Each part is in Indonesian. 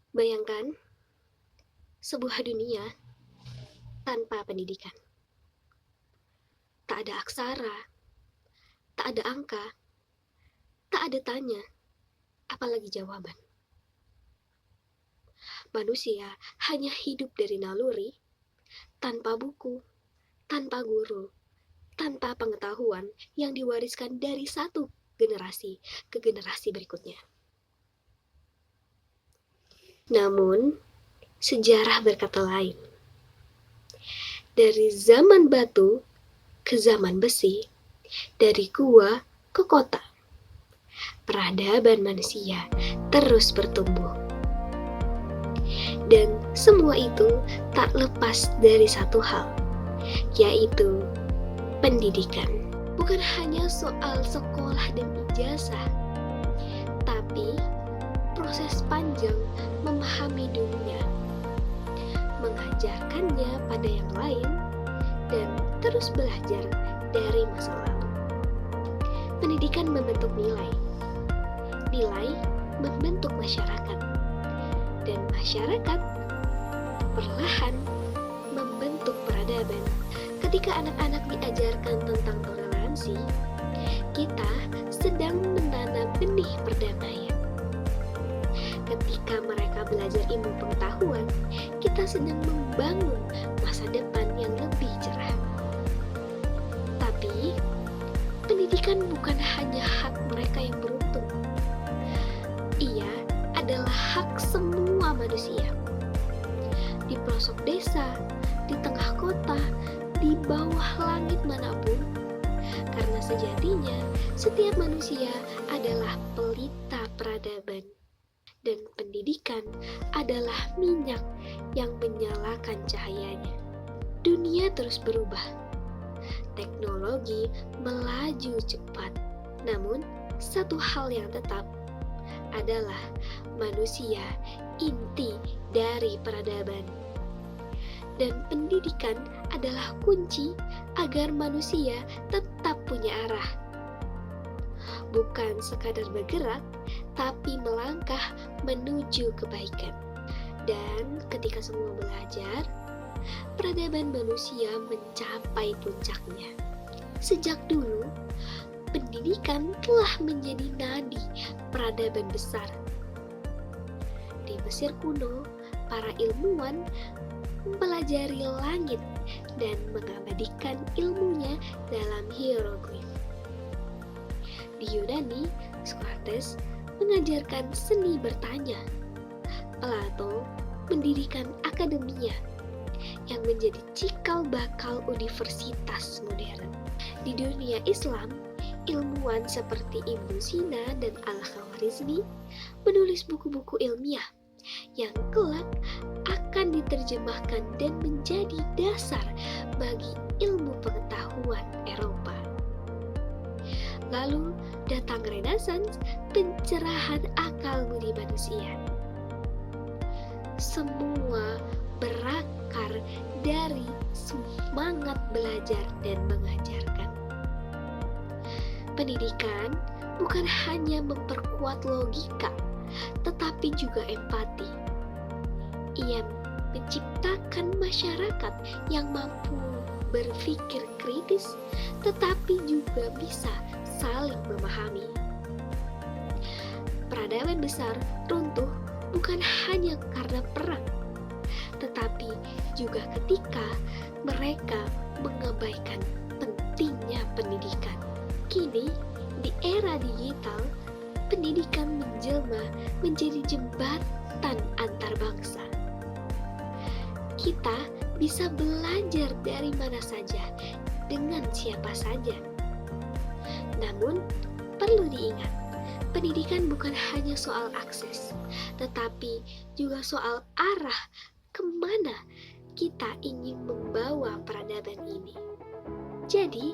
Bayangkan sebuah dunia tanpa pendidikan. Tak ada aksara, tak ada angka, tak ada tanya, apalagi jawaban. Manusia hanya hidup dari naluri, tanpa buku, tanpa guru, tanpa pengetahuan yang diwariskan dari satu generasi ke generasi berikutnya. Namun, sejarah berkata lain. Dari zaman batu ke zaman besi, dari gua ke kota, peradaban manusia terus bertumbuh. Dan semua itu tak lepas dari satu hal, yaitu pendidikan. Bukan hanya soal sekolah dan ijazah, tapi proses panjang memahami dunia, mengajarkannya pada yang lain, dan terus belajar dari masa lalu. Pendidikan membentuk nilai, nilai membentuk masyarakat, dan masyarakat perlahan membentuk peradaban. Ketika anak-anak diajarkan tentang toleransi, kita sedang menanam benih perdamaian. Ketika mereka belajar ilmu pengetahuan, kita sedang membangun masa depan yang lebih cerah. Tapi, pendidikan bukan hanya hak mereka yang beruntung. Ia adalah hak semua manusia. Di pelosok desa, di tengah kota, di bawah langit manapun. Karena sejatinya, setiap manusia adalah pelita peradaban. Dan pendidikan adalah minyak yang menyalakan cahayanya. Dunia terus berubah. Teknologi melaju cepat. Namun, satu hal yang tetap adalah manusia inti dari peradaban. Dan pendidikan adalah kunci agar manusia tetap punya arah. Bukan sekadar bergerak, tapi melangkah menuju kebaikan. Dan ketika semua belajar, peradaban manusia mencapai puncaknya. Sejak dulu, pendidikan telah menjadi nadi peradaban besar. Di Mesir kuno, para ilmuwan mempelajari langit dan mengabadikan ilmunya dalam hieroglif. Di Yunani, Socrates mengajarkan seni bertanya. Plato mendirikan akademia yang menjadi cikal bakal universitas modern. Di dunia Islam, ilmuwan seperti Ibnu Sina dan Al-Khwarizmi menulis buku-buku ilmiah yang kelak akan diterjemahkan dan menjadi dasar bagi ilmu pengetahuan Eropa. Lalu datang Renaissance, pencerahan akal budi manusia. Semua berakar dari semangat belajar dan mengajarkan. Pendidikan bukan hanya memperkuat logika, tetapi juga empati. Ia menciptakan masyarakat yang mampu berpikir kritis, tetapi juga bisa saling memahami. Peradaban besar runtuh bukan hanya karena perang, tetapi juga ketika mereka mengabaikan pentingnya pendidikan. Kini, di era digital, pendidikan menjelma menjadi jembatan antar bangsa. Kita bisa belajar dari mana saja, dengan siapa saja. Namun, perlu diingat, pendidikan bukan hanya soal akses, tetapi juga soal arah kemana kita ingin membawa peradaban ini. Jadi,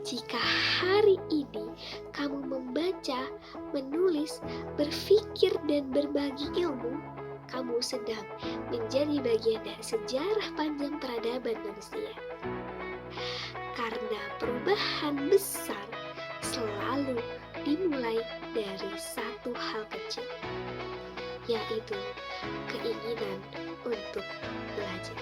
jika hari ini kamu membaca, menulis, berpikir, dan berbagi ilmu, kamu sedang menjadi bagian dari sejarah panjang peradaban manusia. Karena perubahan perubahan besar selalu dimulai dari satu hal kecil, yaitu keinginan untuk belajar.